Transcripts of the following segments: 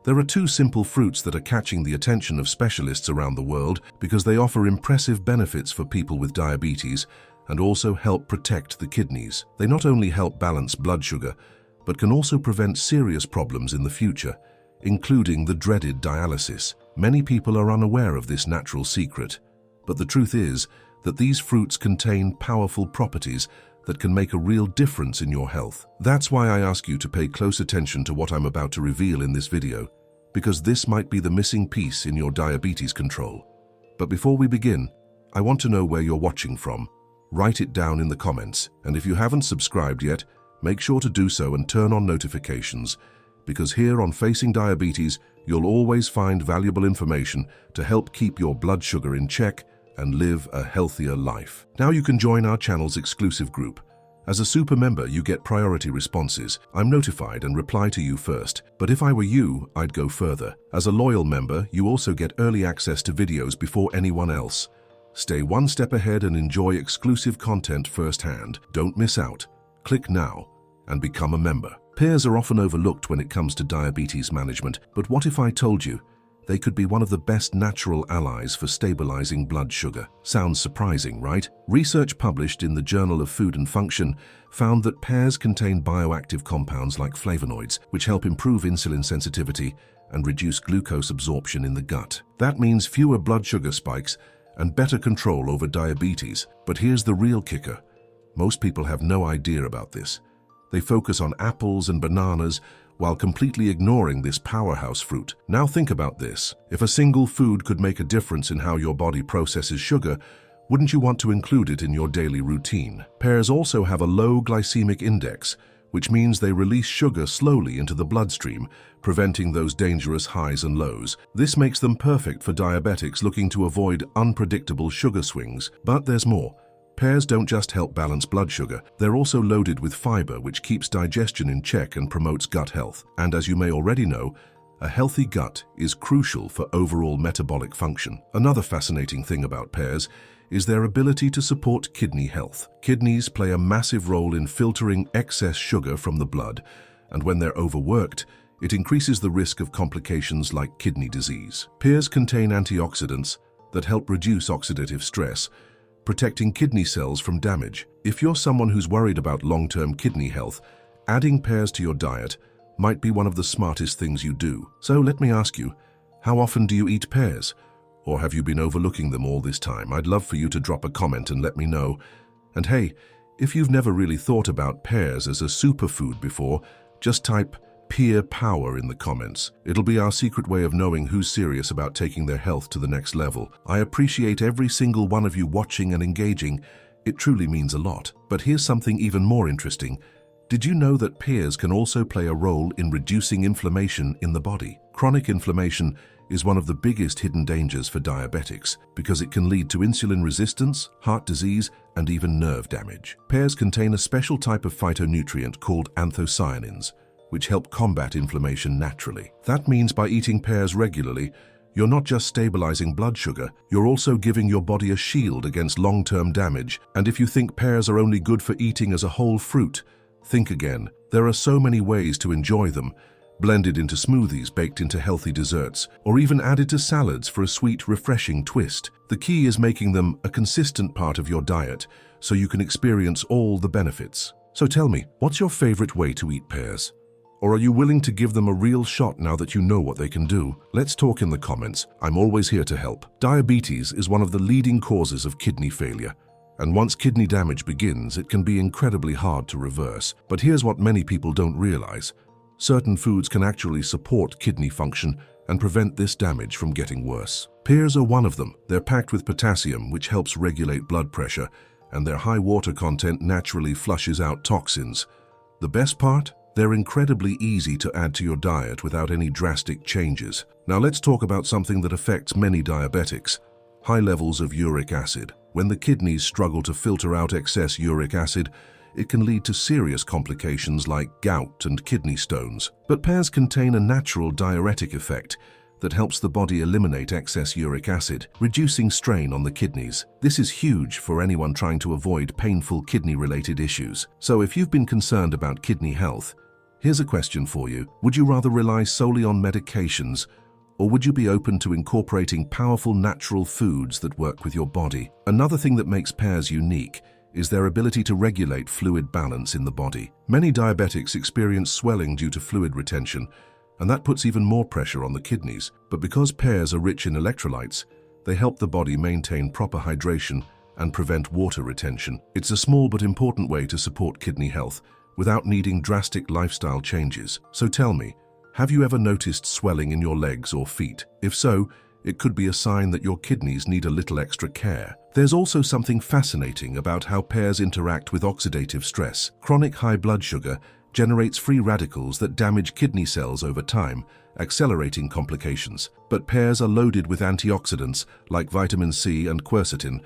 There are two simple fruits that are catching the attention of specialists around the world because they offer impressive benefits for people with diabetes and also help protect the kidneys. They not only help balance blood sugar, but can also prevent serious problems in the future, including the dreaded dialysis. Many people are unaware of this natural secret, but the truth is that these fruits contain powerful properties that can make a real difference in your health. That's why I ask you to pay close attention to what I'm about to reveal in this video, because this might be the missing piece in your diabetes control. But before we begin, I want to know where you're watching from. Write it down in the comments, and if you haven't subscribed yet, make sure to do so and turn on notifications, because here on Facing Diabetes, you'll always find valuable information to help keep your blood sugar in check and live a healthier life. Now you can join our channel's exclusive group. As a super member, you get priority responses. I'm notified and reply to you first, but if I were you, I'd go further. As a loyal member, you also get early access to videos before anyone else. Stay one step ahead and enjoy exclusive content firsthand. Don't miss out. Click now and become a member. Pears are often overlooked when it comes to diabetes management, but what if I told you they could be one of the best natural allies for stabilizing blood sugar? Sounds surprising, right? Research published in the Journal of Food and Function found that pears contain bioactive compounds like flavonoids, which help improve insulin sensitivity and reduce glucose absorption in the gut. That means fewer blood sugar spikes and better control over diabetes. But here's the real kicker. Most people have no idea about this. They focus on apples and bananas while completely ignoring this powerhouse fruit. Now think about this. If a single food could make a difference in how your body processes sugar, wouldn't you want to include it in your daily routine? Pears also have a low glycemic index, which means they release sugar slowly into the bloodstream, preventing those dangerous highs and lows. This makes them perfect for diabetics looking to avoid unpredictable sugar swings. But there's more. Pears don't just help balance blood sugar, they're also loaded with fiber, which keeps digestion in check and promotes gut health. And as you may already know, a healthy gut is crucial for overall metabolic function. Another fascinating thing about pears is their ability to support kidney health. Kidneys play a massive role in filtering excess sugar from the blood, and when they're overworked, it increases the risk of complications like kidney disease. Pears contain antioxidants that help reduce oxidative stress, protecting kidney cells from damage. If you're someone who's worried about long-term kidney health, adding pears to your diet might be one of the smartest things you do. So let me ask you, how often do you eat pears? Or have you been overlooking them all this time? I'd love for you to drop a comment and let me know. And hey, if you've never really thought about pears as a superfood before, just type pear power in the comments. It'll be our secret way of knowing who's serious about taking their health to the next level. I appreciate every single one of you watching and engaging. It truly means a lot. But here's something even more interesting. Did you know that pears can also play a role in reducing inflammation in the body? Chronic inflammation is one of the biggest hidden dangers for diabetics because it can lead to insulin resistance, heart disease, and even nerve damage. Pears contain a special type of phytonutrient called anthocyanins, which help combat inflammation naturally. That means by eating pears regularly, you're not just stabilizing blood sugar, you're also giving your body a shield against long-term damage. And if you think pears are only good for eating as a whole fruit, think again. There are so many ways to enjoy them, blended into smoothies, baked into healthy desserts, or even added to salads for a sweet, refreshing twist. The key is making them a consistent part of your diet so you can experience all the benefits. So tell me, what's your favorite way to eat pears? Or are you willing to give them a real shot now that you know what they can do? Let's talk in the comments. I'm always here to help. Diabetes is one of the leading causes of kidney failure. And once kidney damage begins, it can be incredibly hard to reverse. But here's what many people don't realize. Certain foods can actually support kidney function and prevent this damage from getting worse. Pears are one of them. They're packed with potassium, which helps regulate blood pressure, and their high water content naturally flushes out toxins. The best part? They're incredibly easy to add to your diet without any drastic changes. Now let's talk about something that affects many diabetics: high levels of uric acid. When the kidneys struggle to filter out excess uric acid, it can lead to serious complications like gout and kidney stones. But pears contain a natural diuretic effect that helps the body eliminate excess uric acid, reducing strain on the kidneys. This is huge for anyone trying to avoid painful kidney-related issues. So if you've been concerned about kidney health, Here's a question for you. Would you rather rely solely on medications, or would you be open to incorporating powerful natural foods that work with your body? Another thing that makes pears unique is their ability to regulate fluid balance in the body. Many diabetics experience swelling due to fluid retention, and that puts even more pressure on the kidneys. But because pears are rich in electrolytes, they help the body maintain proper hydration and prevent water retention. It's a small but important way to support kidney health without needing drastic lifestyle changes. So tell me, have you ever noticed swelling in your legs or feet? If so, it could be a sign that your kidneys need a little extra care. There's also something fascinating about how pears interact with oxidative stress. Chronic high blood sugar generates free radicals that damage kidney cells over time, accelerating complications. But pears are loaded with antioxidants like vitamin C and quercetin,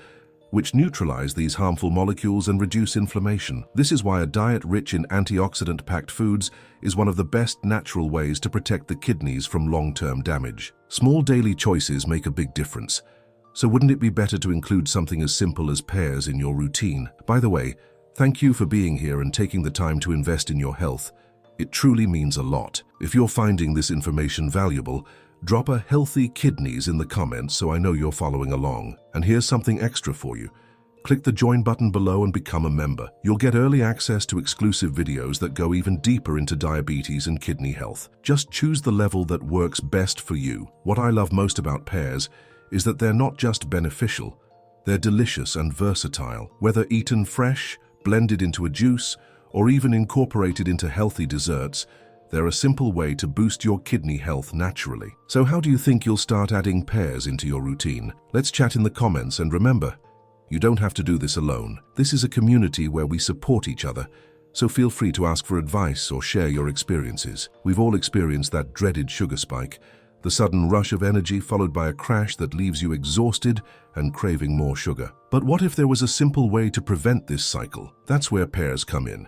which neutralize these harmful molecules and reduce inflammation. This is why a diet rich in antioxidant-packed foods is one of the best natural ways to protect the kidneys from long-term damage. Small daily choices make a big difference. So wouldn't it be better to include something as simple as pears in your routine? By the way, thank you for being here and taking the time to invest in your health. It truly means a lot. If you're finding this information valuable, drop a healthy kidneys in the comments so I know you're following along. And here's something extra for you. Click the join button below and become a member. You'll get early access to exclusive videos that go even deeper into diabetes and kidney health. Just choose the level that works best for you. What I love most about pears is that they're not just beneficial, they're delicious and versatile. Whether eaten fresh, blended into a juice, or even incorporated into healthy desserts, they're a simple way to boost your kidney health naturally. So how do you think you'll start adding pears into your routine? Let's chat in the comments, and remember, you don't have to do this alone. This is a community where we support each other, so feel free to ask for advice or share your experiences. We've all experienced that dreaded sugar spike, the sudden rush of energy followed by a crash that leaves you exhausted and craving more sugar. But what if there was a simple way to prevent this cycle? That's where pears come in.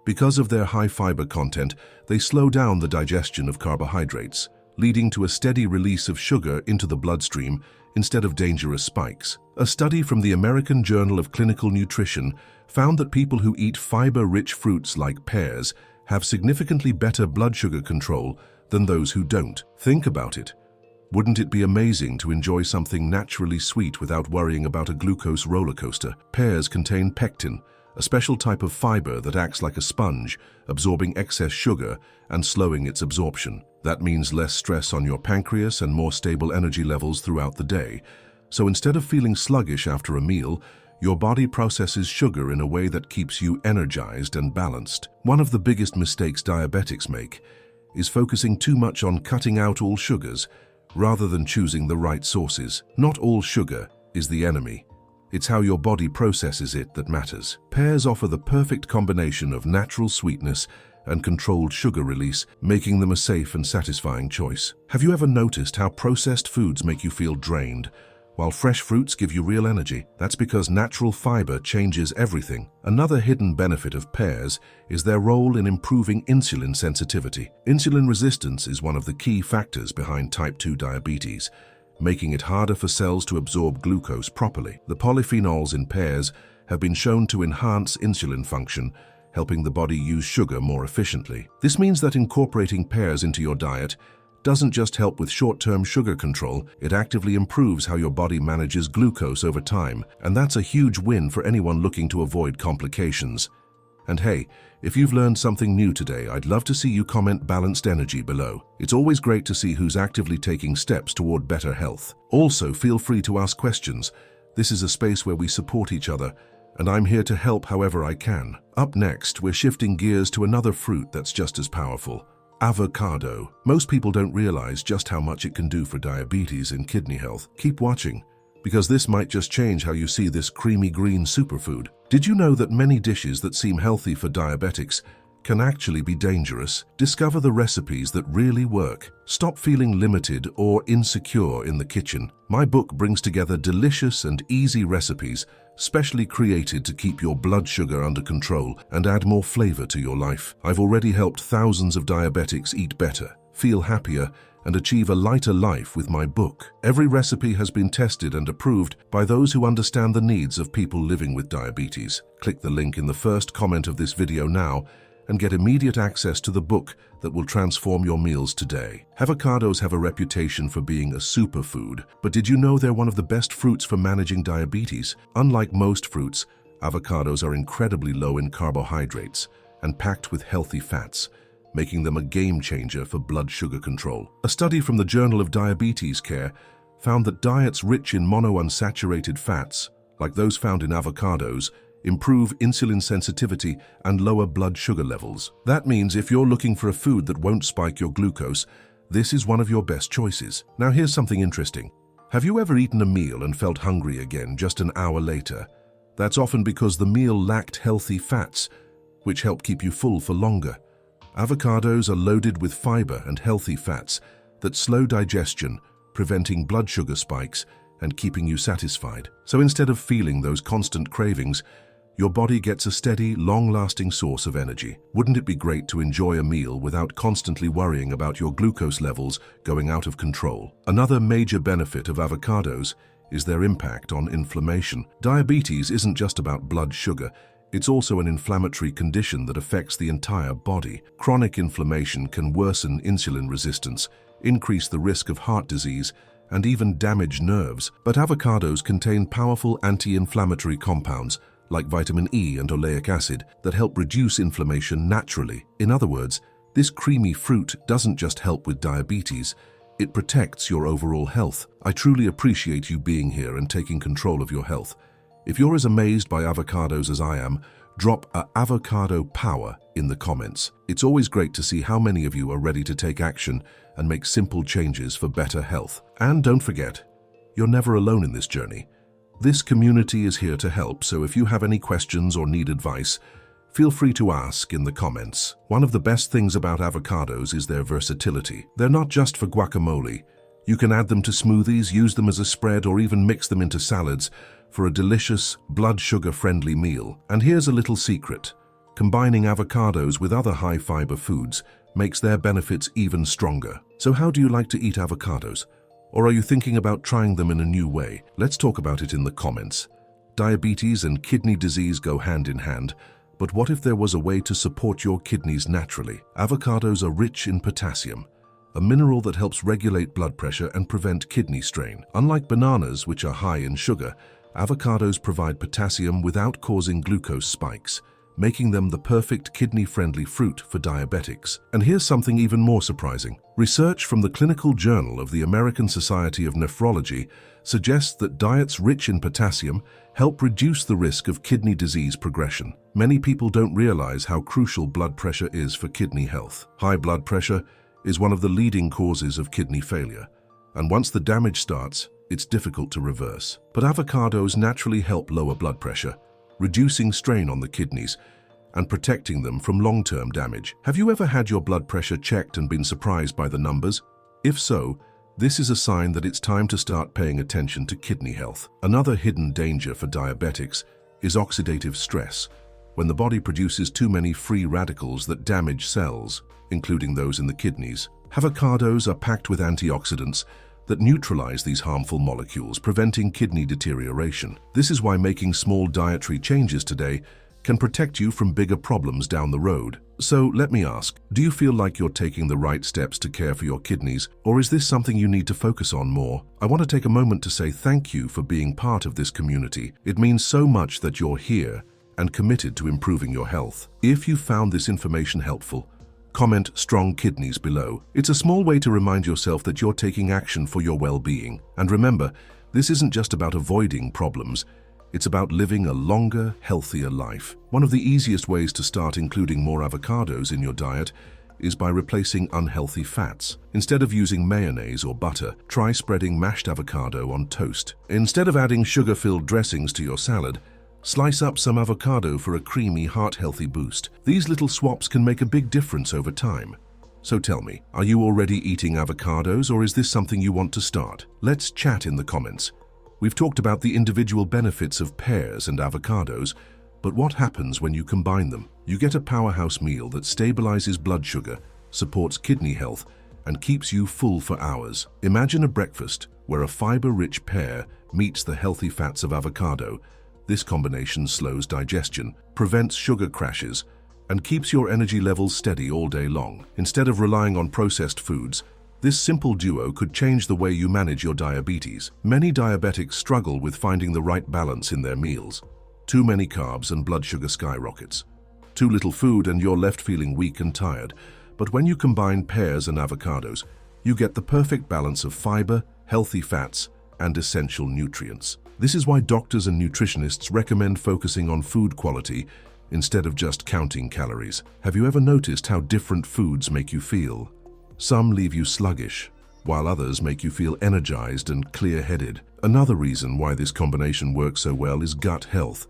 Because of their high fiber content, they slow down the digestion of carbohydrates, leading to a steady release of sugar into the bloodstream instead of dangerous spikes. A study from the American Journal of Clinical Nutrition found that people who eat fiber-rich fruits like pears have significantly better blood sugar control than those who don't. Think about it. Wouldn't it be amazing to enjoy something naturally sweet without worrying about a glucose roller coaster? Pears contain pectin, a special type of fiber that acts like a sponge, absorbing excess sugar and slowing its absorption. That means less stress on your pancreas and more stable energy levels throughout the day. So instead of feeling sluggish after a meal, your body processes sugar in a way that keeps you energized and balanced. One of the biggest mistakes diabetics make is focusing too much on cutting out all sugars rather than choosing the right sources. Not all sugar is the enemy. It's how your body processes it that matters. Pears offer the perfect combination of natural sweetness and controlled sugar release, making them a safe and satisfying choice. Have you ever noticed how processed foods make you feel drained, while fresh fruits give you real energy? That's because natural fiber changes everything. Another hidden benefit of pears is their role in improving insulin sensitivity. Insulin resistance is one of the key factors behind type 2 diabetes, making it harder for cells to absorb glucose properly. The polyphenols in pears have been shown to enhance insulin function, helping the body use sugar more efficiently. This means that incorporating pears into your diet doesn't just help with short-term sugar control, it actively improves how your body manages glucose over time, and that's a huge win for anyone looking to avoid complications. And hey, if you've learned something new today, I'd love to see you comment balanced energy below. It's always great to see who's actively taking steps toward better health. Also, feel free to ask questions. This is a space where we support each other, and I'm here to help however I can. Up next, we're shifting gears to another fruit that's just as powerful: avocado. Most people don't realize just how much it can do for diabetes and kidney health. Keep watching, because this might just change how you see this creamy green superfood. Did you know that many dishes that seem healthy for diabetics can actually be dangerous? Discover the recipes that really work. Stop feeling limited or insecure in the kitchen. My book brings together delicious and easy recipes specially created to keep your blood sugar under control and add more flavor to your life. I've already helped thousands of diabetics eat better, feel happier, and achieve a lighter life with my book. Every recipe has been tested and approved by those who understand the needs of people living with diabetes. Click the link in the first comment of this video now and get immediate access to the book that will transform your meals today. Avocados have a reputation for being a superfood, but did you know they're one of the best fruits for managing diabetes? Unlike most fruits, avocados are incredibly low in carbohydrates and packed with healthy fats, making them a game changer for blood sugar control. A study from the Journal of Diabetes Care found that diets rich in monounsaturated fats, like those found in avocados, improve insulin sensitivity and lower blood sugar levels. That means if you're looking for a food that won't spike your glucose, this is one of your best choices. Now here's something interesting. Have you ever eaten a meal and felt hungry again just an hour later? That's often because the meal lacked healthy fats, which help keep you full for longer. Avocados are loaded with fiber and healthy fats that slow digestion, preventing blood sugar spikes and keeping you satisfied. So instead of feeling those constant cravings, your body gets a steady, long-lasting source of energy. Wouldn't it be great to enjoy a meal without constantly worrying about your glucose levels going out of control? Another major benefit of avocados is their impact on inflammation. Diabetes isn't just about blood sugar. It's also an inflammatory condition that affects the entire body. Chronic inflammation can worsen insulin resistance, increase the risk of heart disease, and even damage nerves. But avocados contain powerful anti-inflammatory compounds like vitamin E and oleic acid that help reduce inflammation naturally. In other words, this creamy fruit doesn't just help with diabetes, it protects your overall health. I truly appreciate you being here and taking control of your health. If you're as amazed by avocados as I am, drop a avocado power in the comments. It's always great to see how many of you are ready to take action and make simple changes for better health. And don't forget, you're never alone in this journey. This community is here to help, so if you have any questions or need advice, feel free to ask in the comments. One of the best things about avocados is their versatility. They're not just for guacamole. You can add them to smoothies, use them as a spread, or even mix them into salads for a delicious, blood sugar-friendly meal. And here's a little secret. Combining avocados with other high-fiber foods makes their benefits even stronger. So how do you like to eat avocados? Or are you thinking about trying them in a new way? Let's talk about it in the comments. Diabetes and kidney disease go hand in hand, but what if there was a way to support your kidneys naturally? Avocados are rich in potassium, a mineral that helps regulate blood pressure and prevent kidney strain. Unlike bananas, which are high in sugar, avocados provide potassium without causing glucose spikes, making them the perfect kidney-friendly fruit for diabetics. And here's something even more surprising. Research from the Clinical Journal of the American Society of Nephrology suggests that diets rich in potassium help reduce the risk of kidney disease progression. Many people don't realize how crucial blood pressure is for kidney health. High blood pressure is one of the leading causes of kidney failure, and once the damage starts, it's difficult to reverse. But avocados naturally help lower blood pressure, reducing strain on the kidneys and protecting them from long-term damage. Have you ever had your blood pressure checked and been surprised by the numbers? If so, this is a sign that it's time to start paying attention to kidney health. Another hidden danger for diabetics is oxidative stress, when the body produces too many free radicals that damage cells, including those in the kidneys. Avocados are packed with antioxidants that neutralize these harmful molecules, preventing kidney deterioration. This is why making small dietary changes today can protect you from bigger problems down the road. So let me ask, do you feel like you're taking the right steps to care for your kidneys, or is this something you need to focus on more? I want to take a moment to say thank you for being part of this community. It means so much that you're here and committed to improving your health. If you found this information helpful, comment "strong kidneys" below. It's a small way to remind yourself that you're taking action for your well-being. And remember, this isn't just about avoiding problems. It's about living a longer, healthier life. One of the easiest ways to start including more avocados in your diet is by replacing unhealthy fats. Instead of using mayonnaise or butter, try spreading mashed avocado on toast. Instead of adding sugar-filled dressings to your salad, slice up some avocado for a creamy, heart-healthy boost. These little swaps can make a big difference over time. So tell me, are you already eating avocados, or is this something you want to start? Let's chat in the comments. We've talked about the individual benefits of pears and avocados, but what happens when you combine them? You get a powerhouse meal that stabilizes blood sugar, supports kidney health, and keeps you full for hours. Imagine a breakfast where a fiber-rich pear meets the healthy fats of avocado. This combination slows digestion, prevents sugar crashes, and keeps your energy levels steady all day long. Instead of relying on processed foods, this simple duo could change the way you manage your diabetes. Many diabetics struggle with finding the right balance in their meals. Too many carbs and blood sugar skyrockets. Too little food and you're left feeling weak and tired. But when you combine pears and avocados, you get the perfect balance of fiber, healthy fats, and essential nutrients. This is why doctors and nutritionists recommend focusing on food quality instead of just counting calories. Have you ever noticed how different foods make you feel? Some leave you sluggish, while others make you feel energized and clear-headed. Another reason why this combination works so well is gut health.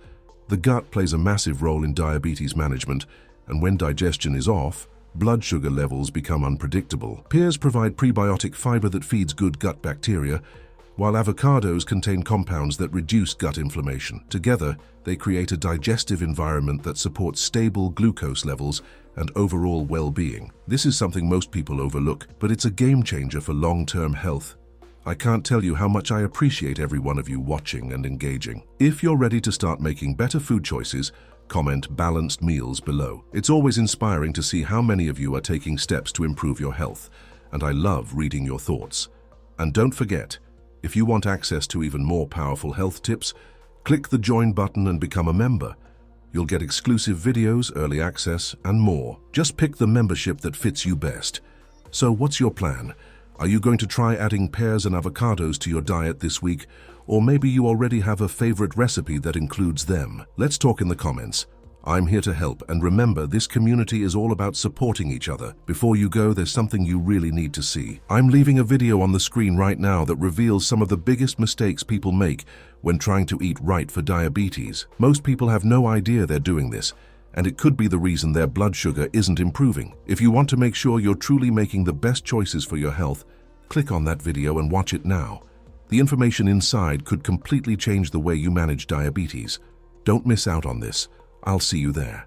The gut plays a massive role in diabetes management, and when digestion is off, blood sugar levels become unpredictable. Pears provide prebiotic fiber that feeds good gut bacteria, while avocados contain compounds that reduce gut inflammation. Together, they create a digestive environment that supports stable glucose levels and overall well-being. This is something most people overlook, but it's a game changer for long-term health. I can't tell you how much I appreciate every one of you watching and engaging. If you're ready to start making better food choices, comment balanced meals below. It's always inspiring to see how many of you are taking steps to improve your health, and I love reading your thoughts. And don't forget, if you want access to even more powerful health tips, click the join button and become a member. You'll get exclusive videos, early access, and more. Just pick the membership that fits you best. So what's your plan? Are you going to try adding pears and avocados to your diet this week? Or maybe you already have a favorite recipe that includes them. Let's talk in the comments. I'm here to help, and remember, this community is all about supporting each other. Before you go, there's something you really need to see. I'm leaving a video on the screen right now that reveals some of the biggest mistakes people make when trying to eat right for diabetes. Most people have no idea they're doing this, and it could be the reason their blood sugar isn't improving. If you want to make sure you're truly making the best choices for your health, click on that video and watch it now. The information inside could completely change the way you manage diabetes. Don't miss out on this. I'll see you there.